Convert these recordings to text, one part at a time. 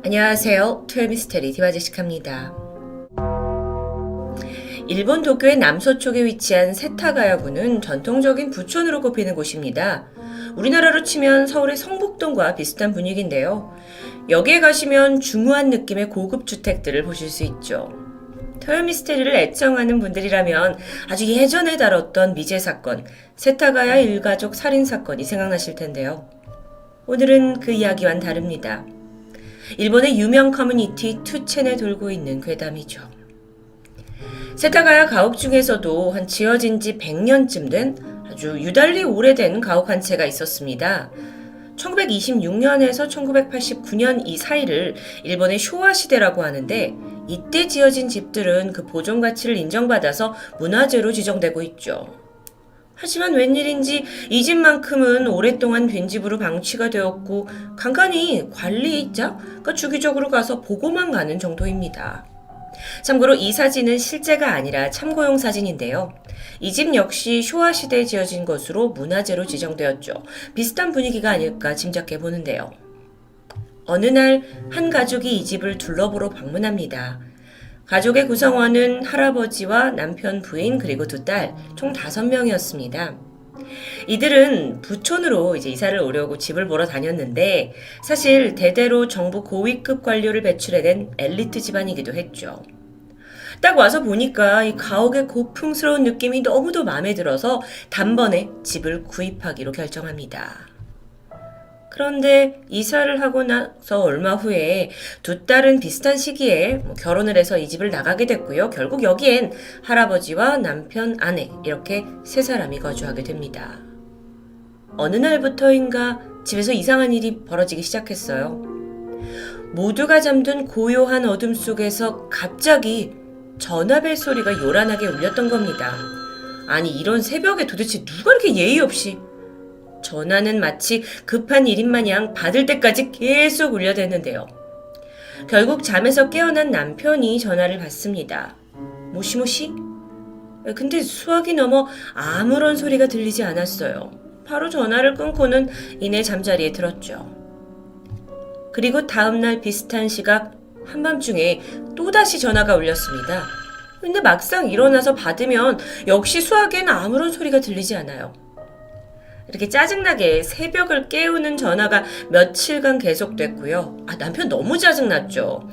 안녕하세요. 토요미스테리 디바제시카입니다. 일본 도쿄의 남서쪽에 위치한 세타가야구는 전통적인 부촌으로 꼽히는 곳입니다. 우리나라로 치면 서울의 성북동과 비슷한 분위기인데요. 여기에 가시면 중후한 느낌의 고급 주택들을 보실 수 있죠. 토요미스테리를 애청하는 분들이라면 아주 예전에 다뤘던 미제 사건, 세타가야 일가족 살인 사건이 생각나실 텐데요. 오늘은 그 이야기와는 다릅니다. 일본의 유명 커뮤니티 투첸에 돌고 있는 괴담이죠. 세타가야 가옥 중에서도 한 지어진 지 100년쯤 된 아주 유달리 오래된 가옥 한 채가 있었습니다. 1926년에서 1989년 이 사이를 일본의 쇼와 시대라고 하는데, 이때 지어진 집들은 그 보존 가치를 인정받아서 문화재로 지정되고 있죠. 하지만 웬일인지 이 집만큼은 오랫동안 빈집으로 방치가 되었고 간간히 관리자가 주기적으로 가서 보고만 가는 정도입니다. 참고로 이 사진은 실제가 아니라 참고용 사진인데요. 이 집 역시 쇼와 시대에 지어진 것으로 문화재로 지정되었죠. 비슷한 분위기가 아닐까 짐작해 보는데요. 어느 날 한 가족이 이 집을 둘러보러 방문합니다. 가족의 구성원은 할아버지와 남편, 부인, 그리고 두 딸, 총 5명이었습니다. 이들은 부촌으로 이사를 오려고 집을 보러 다녔는데, 사실 대대로 정부 고위급 관료를 배출해낸 엘리트 집안이기도 했죠. 딱 와서 보니까 이 가옥의 고풍스러운 느낌이 너무도 마음에 들어서 단번에 집을 구입하기로 결정합니다. 그런데 이사를 하고 나서 얼마 후에 두 딸은 비슷한 시기에 결혼을 해서 이 집을 나가게 됐고요. 결국 여기엔 할아버지와 남편, 아내 이렇게 3사람이 거주하게 됩니다. 어느 날부터인가 집에서 이상한 일이 벌어지기 시작했어요. 모두가 잠든 고요한 어둠 속에서 갑자기 전화벨 소리가 요란하게 울렸던 겁니다. 아니, 이런 새벽에 도대체 누가 이렇게 예의 없이. 전화는 마치 급한 일인 마냥 받을 때까지 계속 울려댔는데요. 결국 잠에서 깨어난 남편이 전화를 받습니다. 모시모시? 근데 수화기 넘어 아무런 소리가 들리지 않았어요. 바로 전화를 끊고는 이내 잠자리에 들었죠. 그리고 다음날 비슷한 시각 한밤중에 또다시 전화가 울렸습니다. 근데 막상 일어나서 받으면 역시 수화기에는 아무런 소리가 들리지 않아요. 이렇게 짜증나게 새벽을 깨우는 전화가 며칠간 계속됐고요. 남편 너무 짜증났죠.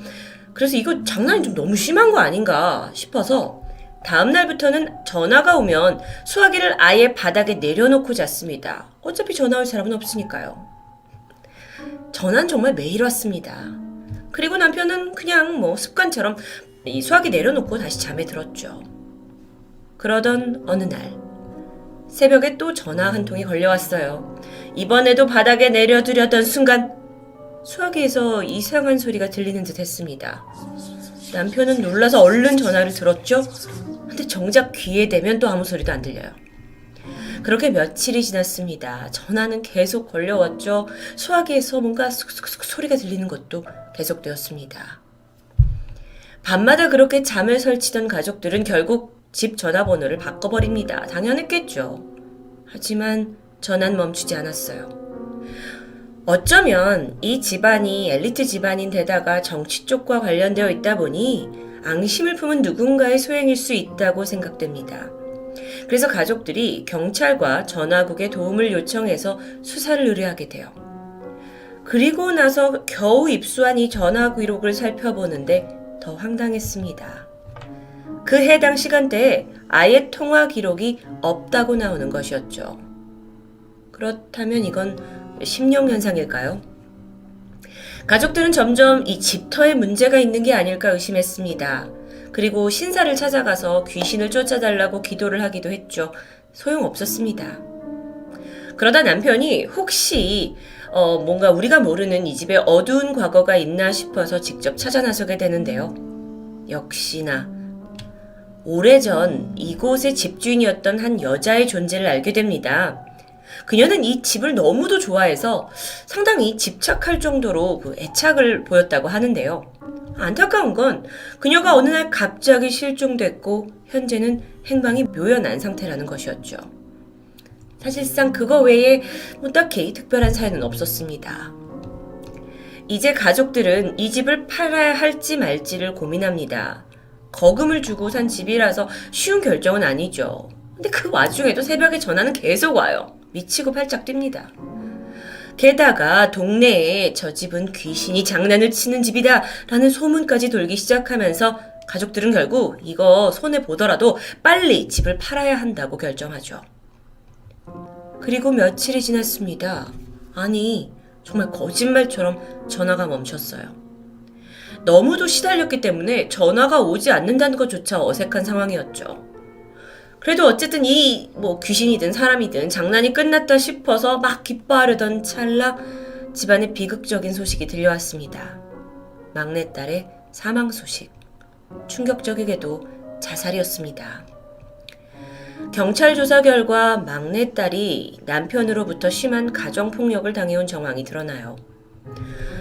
그래서 이거 장난이 좀 너무 심한 거 아닌가 싶어서 다음날부터는 전화가 오면 수화기를 아예 바닥에 내려놓고 잤습니다. 어차피 전화 올 사람은 없으니까요. 전화는 정말 매일 왔습니다. 그리고 남편은 그냥 습관처럼 이 수화기 내려놓고 다시 잠에 들었죠. 그러던 어느 날 새벽에 또 전화 한 통이 걸려왔어요. 이번에도 바닥에 내려두려던 순간 수화기에서 이상한 소리가 들리는 듯 했습니다. 남편은 놀라서 얼른 전화를 들었죠. 근데 정작 귀에 대면 또 아무 소리도 안 들려요. 그렇게 며칠이 지났습니다. 전화는 계속 걸려왔죠. 수화기에서 뭔가 쑥쑥쑥 소리가 들리는 것도 계속되었습니다. 밤마다 그렇게 잠을 설치던 가족들은 결국 집 전화번호를 바꿔버립니다. 당연했겠죠. 하지만 전화는 멈추지 않았어요. 어쩌면 이 집안이 엘리트 집안인 데다가 정치 쪽과 관련되어 있다 보니 앙심을 품은 누군가의 소행일 수 있다고 생각됩니다. 그래서 가족들이 경찰과 전화국에 도움을 요청해서 수사를 의뢰하게 돼요. 그리고 나서 겨우 입수한 이 전화 기록을 살펴보는데 더 황당했습니다. 그 해당 시간대에 아예 통화 기록이 없다고 나오는 것이었죠. 그렇다면 이건 심령 현상일까요? 가족들은 점점 이 집터에 문제가 있는 게 아닐까 의심했습니다. 그리고 신사를 찾아가서 귀신을 쫓아달라고 기도를 하기도 했죠. 소용없었습니다. 그러다 남편이 혹시 뭔가 우리가 모르는 이 집에 어두운 과거가 있나 싶어서 직접 찾아 나서게 되는데요. 역시나 오래전 이곳의 집주인이었던 한 여자의 존재를 알게 됩니다. 그녀는 이 집을 너무도 좋아해서 상당히 집착할 정도로 애착을 보였다고 하는데요. 안타까운 건 그녀가 어느 날 갑자기 실종됐고 현재는 행방이 묘연한 상태라는 것이었죠. 사실상 그거 외에 딱히 특별한 사연은 없었습니다. 이제 가족들은 이 집을 팔아야 할지 말지를 고민합니다. 거금을 주고 산 집이라서 쉬운 결정은 아니죠. 근데 그 와중에도 새벽에 전화는 계속 와요. 미치고 팔짝 뜁니다. 게다가 동네에 저 집은 귀신이 장난을 치는 집이다 라는 소문까지 돌기 시작하면서 가족들은 결국 이거 손해보더라도 빨리 집을 팔아야 한다고 결정하죠. 그리고 며칠이 지났습니다. 아니, 정말 거짓말처럼 전화가 멈췄어요. 너무도 시달렸기 때문에 전화가 오지 않는다는 것조차 어색한 상황이었죠. 그래도 어쨌든 귀신이든 사람이든 장난이 끝났다 싶어서 막 기뻐하려던 찰나 집안에 비극적인 소식이 들려왔습니다. 막내딸의 사망 소식. 충격적이게도 자살이었습니다. 경찰 조사 결과 막내딸이 남편으로부터 심한 가정폭력을 당해온 정황이 드러나요.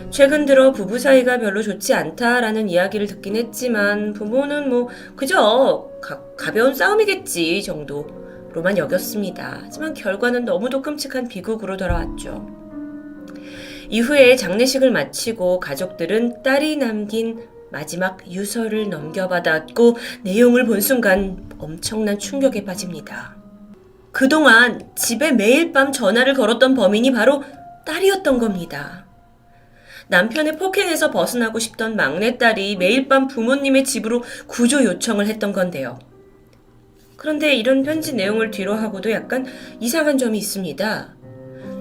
최근 들어 부부 사이가 별로 좋지 않다라는 이야기를 듣긴 했지만 부모는 그저 가벼운 싸움이겠지 정도로만 여겼습니다. 하지만 결과는 너무도 끔찍한 비극으로 돌아왔죠. 이후에 장례식을 마치고 가족들은 딸이 남긴 마지막 유서를 넘겨받았고 내용을 본 순간 엄청난 충격에 빠집니다. 그동안 집에 매일 밤 전화를 걸었던 범인이 바로 딸이었던 겁니다. 남편의 폭행에서 벗어나고 싶던 막내딸이 매일 밤 부모님의 집으로 구조 요청을 했던 건데요. 그런데 이런 편지 내용을 뒤로 하고도 약간 이상한 점이 있습니다.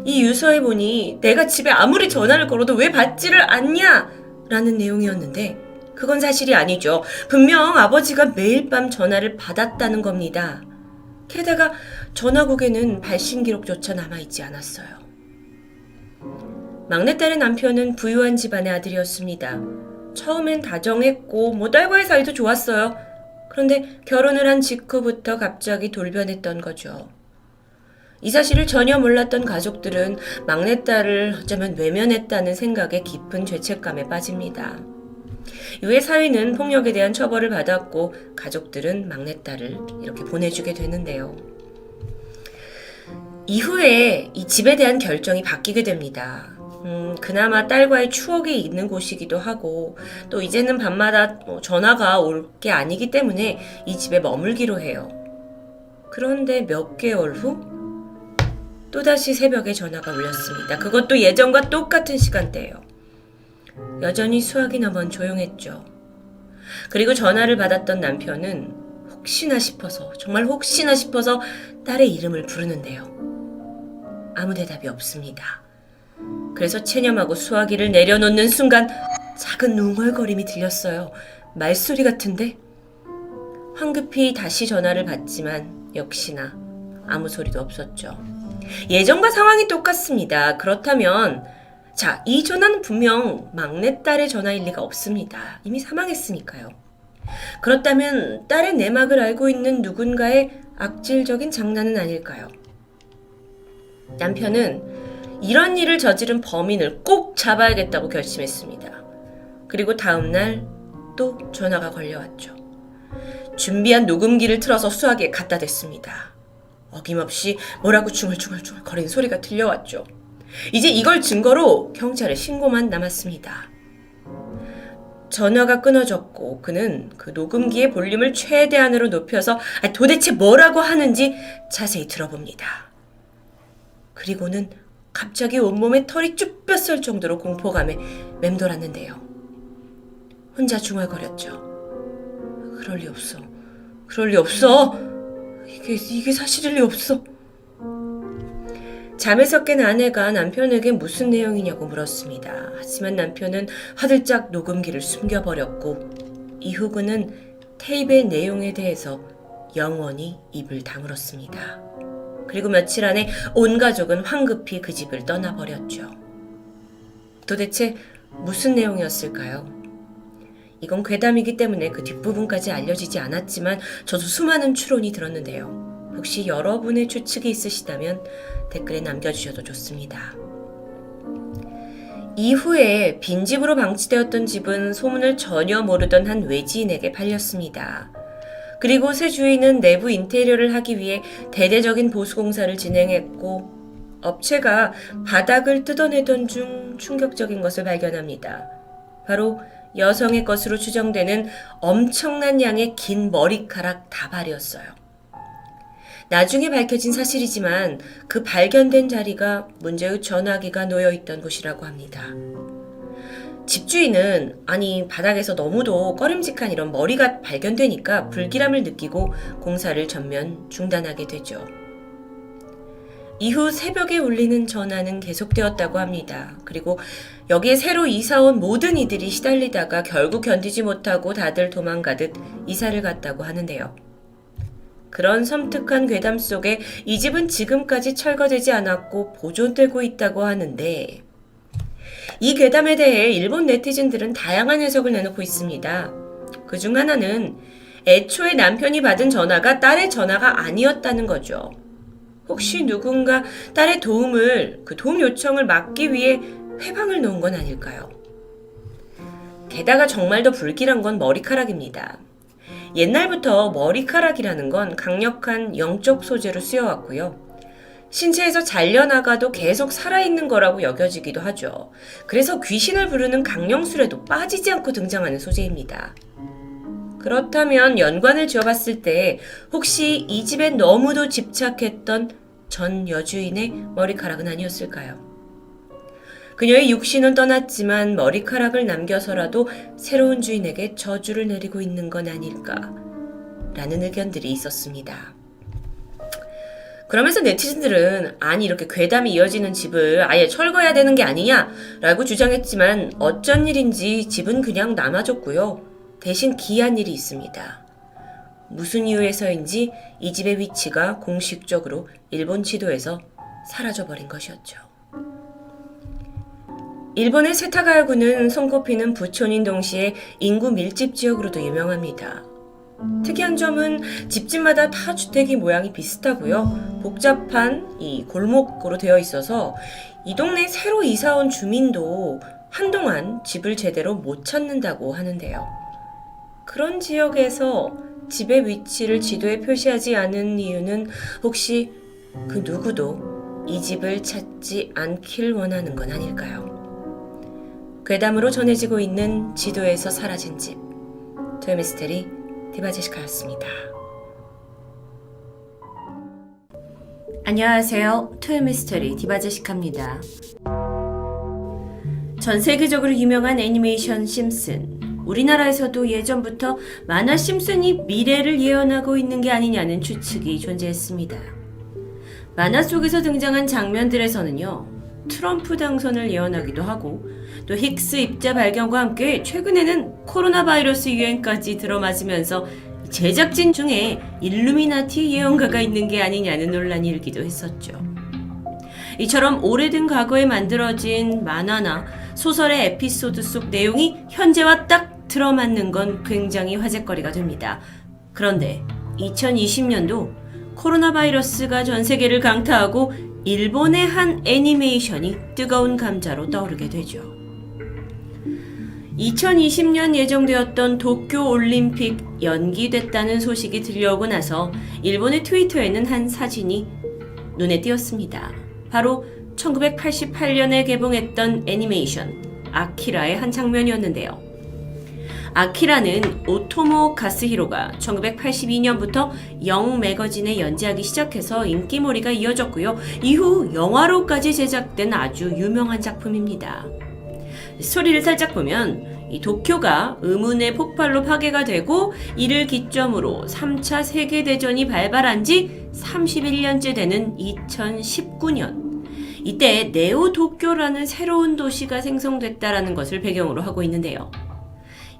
이 유서에 보니 내가 집에 아무리 전화를 걸어도 왜 받지를 않냐? 라는 내용이었는데 그건 사실이 아니죠. 분명 아버지가 매일 밤 전화를 받았다는 겁니다. 게다가 전화국에는 발신 기록조차 남아있지 않았어요. 막내딸의 남편은 부유한 집안의 아들이었습니다. 처음엔 다정했고 딸과의 사이도 좋았어요. 그런데 결혼을 한 직후부터 갑자기 돌변했던 거죠. 이 사실을 전혀 몰랐던 가족들은 막내딸을 어쩌면 외면했다는 생각에 깊은 죄책감에 빠집니다. 이후에 사위는 폭력에 대한 처벌을 받았고 가족들은 막내딸을 이렇게 보내주게 되는데요. 이후에 이 집에 대한 결정이 바뀌게 됩니다. 그나마 딸과의 추억이 있는 곳이기도 하고 또 이제는 밤마다 전화가 올 게 아니기 때문에 이 집에 머물기로 해요. 그런데 몇 개월 후 또다시 새벽에 전화가 울렸습니다. 그것도 예전과 똑같은 시간대예요. 여전히 수화기 넘은 조용했죠. 그리고 전화를 받았던 남편은 정말 혹시나 싶어서 딸의 이름을 부르는데요. 아무 대답이 없습니다. 그래서 체념하고 수화기를 내려놓는 순간 작은 웅얼거림이 들렸어요. 말소리 같은데? 황급히 다시 전화를 받지만 역시나 아무 소리도 없었죠. 예전과 상황이 똑같습니다. 그렇다면 이 전화는 분명 막내딸의 전화일 리가 없습니다. 이미 사망했으니까요. 그렇다면 딸의 내막을 알고 있는 누군가의 악질적인 장난은 아닐까요? 남편은 이런 일을 저지른 범인을 꼭 잡아야겠다고 결심했습니다. 그리고 다음날 또 전화가 걸려왔죠. 준비한 녹음기를 틀어서 수화기에 갖다 댔습니다. 어김없이 뭐라고 중얼중얼 거리는 소리가 들려왔죠. 이제 이걸 증거로 경찰에 신고만 남았습니다. 전화가 끊어졌고 그는 그 녹음기의 볼륨을 최대한으로 높여서 도대체 뭐라고 하는지 자세히 들어봅니다. 그리고는 갑자기 온몸에 털이 쭉 뺐을 정도로 공포감에 맴돌았는데요. 혼자 중얼거렸죠. 그럴 리 없어. 이게 사실일 리 없어. 잠에서 깬 아내가 남편에게 무슨 내용이냐고 물었습니다. 하지만 남편은 화들짝 녹음기를 숨겨버렸고 이후 그는 테이프의 내용에 대해서 영원히 입을 다물었습니다. 그리고 며칠 안에 온 가족은 황급히 그 집을 떠나버렸죠. 도대체 무슨 내용이었을까요? 이건 괴담이기 때문에 그 뒷부분까지 알려지지 않았지만 저도 수많은 추론이 들었는데요. 혹시 여러분의 추측이 있으시다면 댓글에 남겨주셔도 좋습니다. 이후에 빈집으로 방치되었던 집은 소문을 전혀 모르던 한 외지인에게 팔렸습니다. 그리고 새 주인은 내부 인테리어를 하기 위해 대대적인 보수공사를 진행했고 업체가 바닥을 뜯어내던 중 충격적인 것을 발견합니다. 바로 여성의 것으로 추정되는 엄청난 양의 긴 머리카락 다발이었어요. 나중에 밝혀진 사실이지만 그 발견된 자리가 문제의 전화기가 놓여있던 곳이라고 합니다. 집주인은 바닥에서 너무도 꺼림직한 이런 머리가 발견되니까 불길함을 느끼고 공사를 전면 중단하게 되죠. 이후 새벽에 울리는 전화는 계속되었다고 합니다. 그리고 여기에 새로 이사온 모든 이들이 시달리다가 결국 견디지 못하고 다들 도망가듯 이사를 갔다고 하는데요. 그런 섬뜩한 괴담 속에 이 집은 지금까지 철거되지 않았고 보존되고 있다고 하는데, 이 괴담에 대해 일본 네티즌들은 다양한 해석을 내놓고 있습니다. 그중 하나는 애초에 남편이 받은 전화가 딸의 전화가 아니었다는 거죠. 혹시 누군가 딸의 도움 요청을 막기 위해 회방을 놓은 건 아닐까요? 게다가 정말 더 불길한 건 머리카락입니다. 옛날부터 머리카락이라는 건 강력한 영적 소재로 쓰여왔고요. 신체에서 잘려나가도 계속 살아있는 거라고 여겨지기도 하죠. 그래서 귀신을 부르는 강령술에도 빠지지 않고 등장하는 소재입니다. 그렇다면 연관을 지어봤을 때 혹시 이 집에 너무도 집착했던 전 여주인의 머리카락은 아니었을까요? 그녀의 육신은 떠났지만 머리카락을 남겨서라도 새로운 주인에게 저주를 내리고 있는 건 아닐까 라는 의견들이 있었습니다. 그러면서 네티즌들은 이렇게 괴담이 이어지는 집을 아예 철거해야 되는 게 아니냐 라고 주장했지만 어쩐 일인지 집은 그냥 남아줬고요. 대신 기이한 일이 있습니다. 무슨 이유에서인지 이 집의 위치가 공식적으로 일본 지도에서 사라져버린 것이었죠. 일본의 세타가야구는 손꼽히는 부촌인 동시에 인구 밀집 지역으로도 유명합니다. 특이한 점은 집집마다 다 주택이 모양이 비슷하고요. 복잡한 이 골목으로 되어 있어서 이 동네 새로 이사온 주민도 한동안 집을 제대로 못 찾는다고 하는데요. 그런 지역에서 집의 위치를 지도에 표시하지 않은 이유는 혹시 그 누구도 이 집을 찾지 않길 원하는 건 아닐까요? 괴담으로 전해지고 있는 지도에서 사라진 집, 토요미스테리 디바제시카였습니다. 안녕하세요. 토요미스테리 디바제시카입니다. 전 세계적으로 유명한 애니메이션 심슨. 우리나라에서도 예전부터 만화 심슨이 미래를 예언하고 있는 게 아니냐는 추측이 존재했습니다. 만화 속에서 등장한 장면들에서는요, 트럼프 당선을 예언하기도 하고 또 힉스 입자 발견과 함께 최근에는 코로나 바이러스 유행까지 들어맞으면서 제작진 중에 일루미나티 예언가가 있는 게 아니냐는 논란이 일기도 했었죠. 이처럼 오래된 과거에 만들어진 만화나 소설의 에피소드 속 내용이 현재와 딱 들어맞는 건 굉장히 화제거리가 됩니다. 그런데 2020년도 코로나 바이러스가 전 세계를 강타하고 일본의 한 애니메이션이 뜨거운 감자로 떠오르게 되죠. 2020년 예정되었던 도쿄 올림픽 연기됐다는 소식이 들려오고 나서 일본의 트위터에는 한 사진이 눈에 띄었습니다. 바로 1988년에 개봉했던 애니메이션 아키라의 한 장면이었는데요. 아키라는 오토모 가스히로가 1982년부터 영 매거진에 연재하기 시작해서 인기몰이가 이어졌고요. 이후 영화로까지 제작된 아주 유명한 작품입니다. 스토리를 살짝 보면 이 도쿄가 의문의 폭발로 파괴가 되고 이를 기점으로 3차 세계대전이 발발한 지 31년째 되는 2019년. 이때 네오 도쿄라는 새로운 도시가 생성됐다라는 것을 배경으로 하고 있는데요.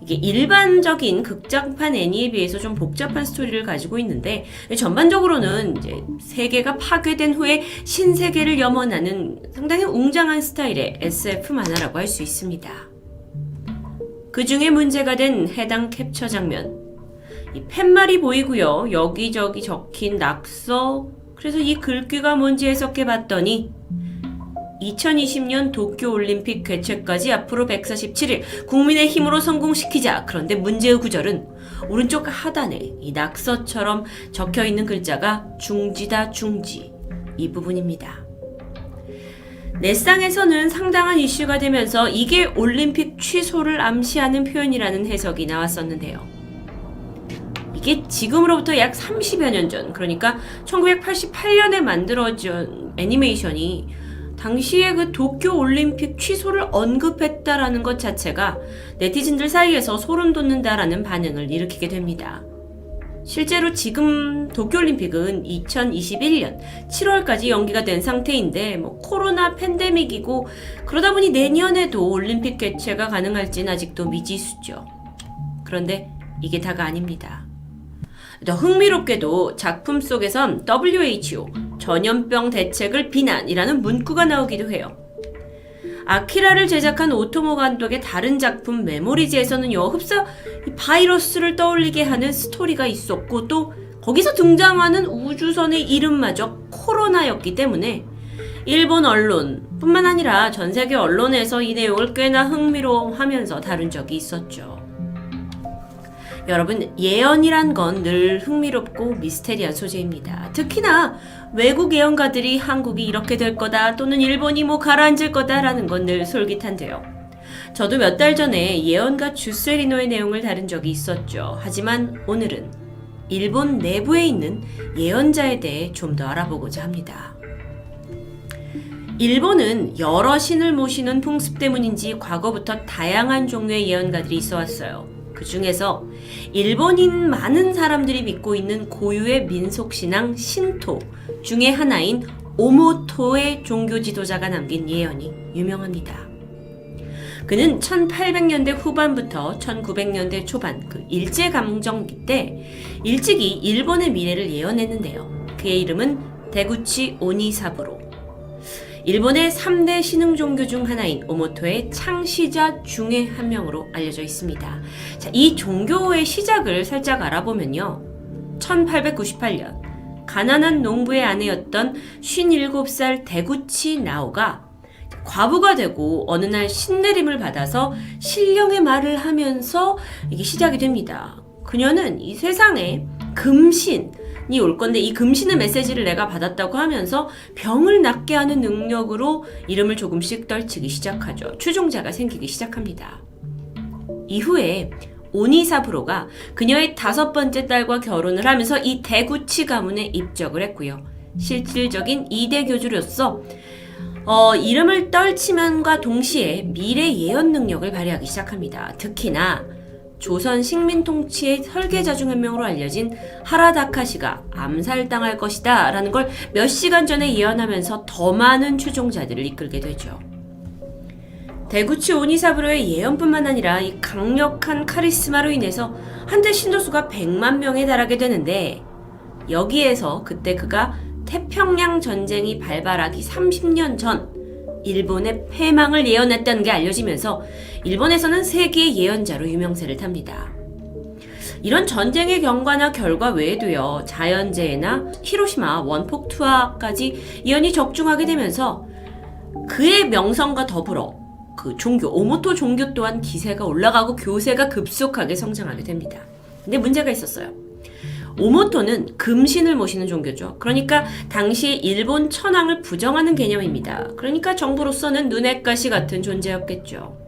이게 일반적인 극장판 애니에 비해서 좀 복잡한 스토리를 가지고 있는데 전반적으로는 이제 세계가 파괴된 후에 신세계를 염원하는 상당히 웅장한 스타일의 SF 만화라고 할 수 있습니다. 그 중에 문제가 된 해당 캡처 장면. 이 팻말이 보이고요. 여기저기 적힌 낙서. 그래서 이 글귀가 뭔지 해석해 봤더니 2020년 도쿄올림픽 개최까지 앞으로 147일 국민의 힘으로 성공시키자. 그런데 문제의 구절은 오른쪽 하단에 이 낙서처럼 적혀있는 글자가 중지다 중지 이 부분입니다. 넷상에서는 상당한 이슈가 되면서 이게 올림픽 취소를 암시하는 표현이라는 해석이 나왔었는데요. 이게 지금으로부터 약 30여 년 전, 그러니까 1988년에 만들어진 애니메이션이 당시에 그 도쿄 올림픽 취소를 언급했다라는 것 자체가 네티즌들 사이에서 소름 돋는다라는 반응을 일으키게 됩니다. 실제로 지금 도쿄올림픽은 2021년 7월까지 연기가 된 상태인데 코로나 팬데믹이고 그러다 보니 내년에도 올림픽 개최가 가능할지는 아직도 미지수죠. 그런데 이게 다가 아닙니다. 더 흥미롭게도 작품 속에선 WHO 전염병 대책을 비난이라는 문구가 나오기도 해요. 아키라를 제작한 오토모 감독의 다른 작품 메모리즈에서는요, 흡사 바이러스를 떠올리게 하는 스토리가 있었고 또 거기서 등장하는 우주선의 이름마저 코로나였기 때문에 일본 언론뿐만 아니라 전 세계 언론에서 이 내용을 꽤나 흥미로워하면서 다룬 적이 있었죠. 여러분, 예언이란 건 늘 흥미롭고 미스테리한 소재입니다. 특히나 외국 예언가들이 한국이 이렇게 될 거다 또는 일본이 가라앉을 거다라는 건 늘 솔깃한데요. 저도 몇 달 전에 예언가 주세리노의 내용을 다룬 적이 있었죠. 하지만 오늘은 일본 내부에 있는 예언자에 대해 좀 더 알아보고자 합니다. 일본은 여러 신을 모시는 풍습 때문인지 과거부터 다양한 종류의 예언가들이 있어 왔어요. 그 중에서 일본인 많은 사람들이 믿고 있는 고유의 민속신앙 신토 중에 하나인 오모토의 종교 지도자가 남긴 예언이 유명합니다. 그는 1800년대 후반부터 1900년대 초반 그 일제강점기 때 일찍이 일본의 미래를 예언했는데요. 그의 이름은 데구치 오니사부로. 일본의 3대 신흥 종교 중 하나인 오모토의 창시자 중에 한 명으로 알려져 있습니다. 자, 이 종교의 시작을 살짝 알아보면요. 1898년 가난한 농부의 아내였던 57살 데구치 나오가 과부가 되고 어느 날 신내림을 받아서 신령의 말을 하면서 이게 시작이 됩니다. 그녀는 이 세상에 금신이 올 건데 이 금신의 메시지를 내가 받았다고 하면서 병을 낫게 하는 능력으로 이름을 조금씩 떨치기 시작하죠. 추종자가 생기기 시작합니다. 이후에 오니사부로가 그녀의 5번째 딸과 결혼을 하면서 이 데구치 가문에 입적을 했고요. 실질적인 2대 교주로서 이름을 떨치면과 동시에 미래 예언 능력을 발휘하기 시작합니다. 특히나 조선 식민 통치의 설계자 중 한 명으로 알려진 하라다카시가 암살당할 것이다 라는 걸 몇 시간 전에 예언하면서 더 많은 추종자들을 이끌게 되죠. 데구치 오니사부로의 예언뿐만 아니라 이 강력한 카리스마로 인해서 한때 신도수가 100만 명에 달하게 되는데 여기에서 그때 그가 태평양 전쟁이 발발하기 30년 전 일본의 패망을 예언했다는 게 알려지면서 일본에서는 세계의 예언자로 유명세를 탑니다. 이런 전쟁의 경과나 결과 외에도요, 자연재해나 히로시마 원폭 투하까지 예언이 적중하게 되면서 그의 명성과 더불어 그 종교, 오모토 종교 또한 기세가 올라가고 교세가 급속하게 성장하게 됩니다. 근데 문제가 있었어요. 오모토는 금신을 모시는 종교죠. 그러니까 당시 일본 천황을 부정하는 개념입니다. 그러니까 정부로서는 눈엣 가시 같은 존재였겠죠.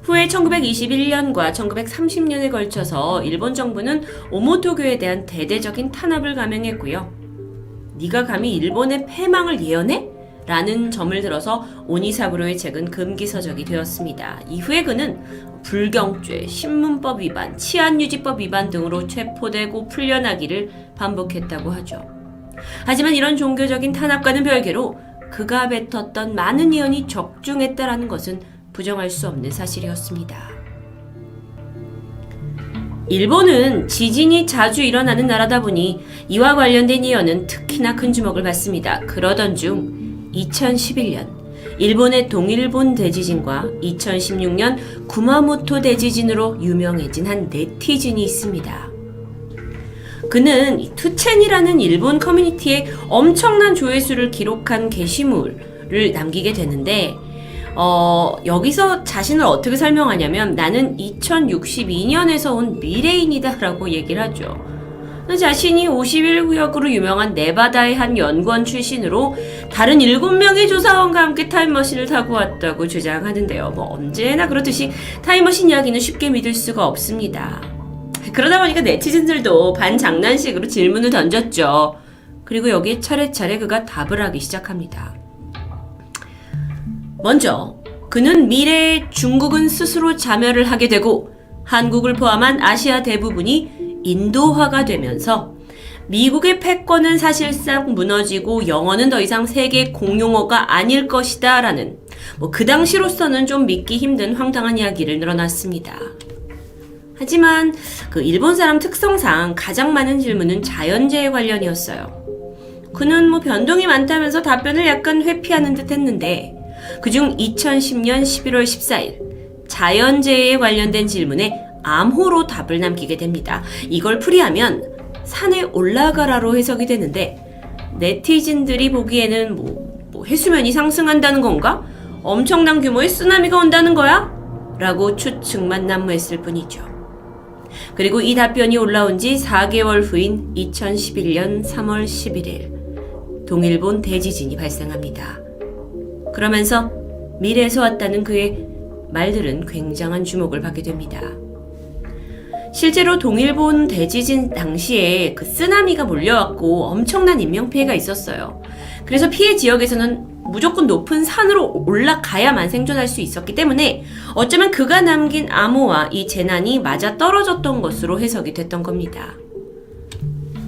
후에 1921년과 1930년에 걸쳐서 일본 정부는 오모토교에 대한 대대적인 탄압을 감행했고요. 네가 감히 일본의 패망을 예언해? 라는 점을 들어서 오니사부로의 책은 금기서적이 되었습니다. 이후에 그는 불경죄, 신문법 위반, 치안유지법 위반 등으로 체포되고 풀려나기를 반복했다고 하죠. 하지만 이런 종교적인 탄압과는 별개로 그가 뱉었던 많은 예언이 적중했다라는 것은 부정할 수 없는 사실이었습니다. 일본은 지진이 자주 일어나는 나라다 보니 이와 관련된 예언은 특히나 큰 주목을 받습니다. 그러던 중 2011년 일본의 동일본 대지진과 2016년 구마모토 대지진으로 유명해진 한 네티즌이 있습니다. 그는 투첸이라는 일본 커뮤니티에 엄청난 조회수를 기록한 게시물을 남기게 되는데 여기서 자신을 어떻게 설명하냐면 나는 2062년에서 온 미래인이다 라고 얘기를 하죠. 자신이 51구역으로 유명한 네바다의 한 연구원 출신으로 다른 7명의 조사원과 함께 타임머신을 타고 왔다고 주장하는데요. 언제나 그렇듯이 타임머신 이야기는 쉽게 믿을 수가 없습니다. 그러다 보니까 네티즌들도 반장난식으로 질문을 던졌죠. 그리고 여기에 차례차례 그가 답을 하기 시작합니다. 먼저 그는 미래에 중국은 스스로 자멸을 하게 되고 한국을 포함한 아시아 대부분이 인도화가 되면서 미국의 패권은 사실상 무너지고 영어는 더 이상 세계 공용어가 아닐 것이다 라는 그 당시로서는 좀 믿기 힘든 황당한 이야기를 늘어놨습니다. 하지만 그 일본 사람 특성상 가장 많은 질문은 자연재해 관련이었어요. 그는 변동이 많다면서 답변을 약간 회피하는 듯 했는데 그중 2010년 11월 14일 자연재해에 관련된 질문에 암호로 답을 남기게 됩니다. 이걸 풀이하면 산에 올라가라로 해석이 되는데 네티즌들이 보기에는 해수면이 상승한다는 건가? 엄청난 규모의 쓰나미가 온다는 거야? 라고 추측만 난무했을 뿐이죠. 그리고 이 답변이 올라온 지 4개월 후인 2011년 3월 11일 동일본 대지진이 발생합니다. 그러면서 미래에서 왔다는 그의 말들은 굉장한 주목을 받게 됩니다. 실제로 동일본 대지진 당시에 그 쓰나미가 몰려왔고 엄청난 인명피해가 있었어요. 그래서 피해 지역에서는 무조건 높은 산으로 올라가야만 생존할 수 있었기 때문에 어쩌면 그가 남긴 암호와 이 재난이 맞아 떨어졌던 것으로 해석이 됐던 겁니다.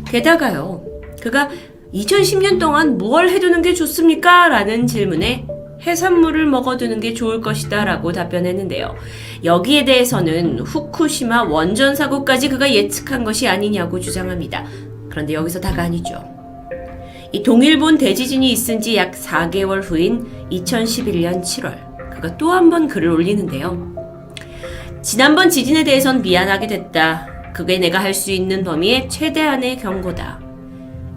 게다가요, 그가 2010년 동안 뭘 해두는 게 좋습니까? 라는 질문에 해산물을 먹어두는 게 좋을 것이다 라고 답변했는데요. 여기에 대해서는 후쿠시마 원전 사고까지 그가 예측한 것이 아니냐고 주장합니다. 그런데 여기서 다가 아니죠. 이 동일본 대지진이 있은 지 약 4개월 후인 2011년 7월 그가 또 한 번 글을 올리는데요. 지난번 지진에 대해선 미안하게 됐다. 그게 내가 할 수 있는 범위의 최대한의 경고다.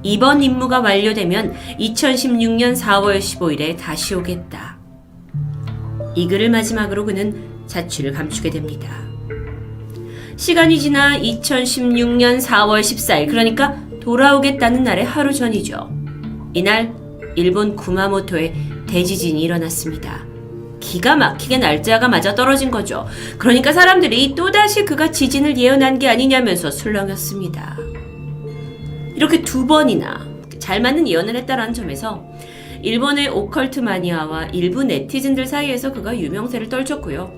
이번 임무가 완료되면 2016년 4월 15일에 다시 오겠다. 이 글을 마지막으로 그는 자취를 감추게 됩니다. 시간이 지나 2016년 4월 14일, 그러니까 돌아오겠다는 날의 하루 전이죠. 이날 일본 구마모토에 대지진이 일어났습니다. 기가 막히게 날짜가 맞아 떨어진 거죠. 그러니까 사람들이 또다시 그가 지진을 예언한 게 아니냐면서 술렁였습니다. 이렇게 2번이나 잘 맞는 예언을 했다라는 점에서 일본의 오컬트 마니아와 일부 네티즌들 사이에서 그가 유명세를 떨쳤고요.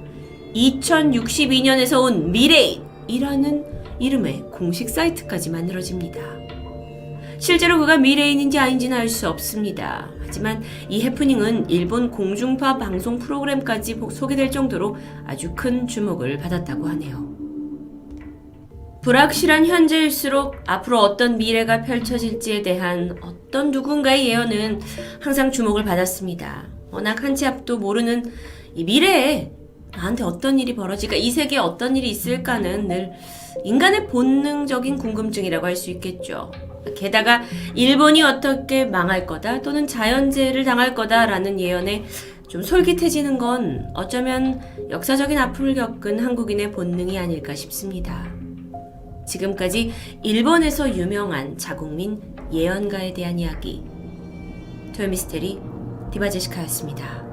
2062년에서 온 미래인이라는 이름의 공식 사이트까지 만들어집니다. 실제로 그가 미래인인지 아닌지는 알 수 없습니다. 하지만 이 해프닝은 일본 공중파 방송 프로그램까지 소개될 정도로 아주 큰 주목을 받았다고 하네요. 불확실한 현재일수록 앞으로 어떤 미래가 펼쳐질지에 대한 어떤 누군가의 예언은 항상 주목을 받았습니다. 워낙 한 치 앞도 모르는 이 미래에 나한테 어떤 일이 벌어질까, 이 세계에 어떤 일이 있을까는 늘 인간의 본능적인 궁금증이라고 할 수 있겠죠. 게다가 일본이 어떻게 망할 거다 또는 자연재해를 당할 거다라는 예언에 좀 솔깃해지는 건 어쩌면 역사적인 아픔을 겪은 한국인의 본능이 아닐까 싶습니다. 지금까지 일본에서 유명한 자국민 예언가에 대한 이야기, 토요미스테리 디바제시카였습니다.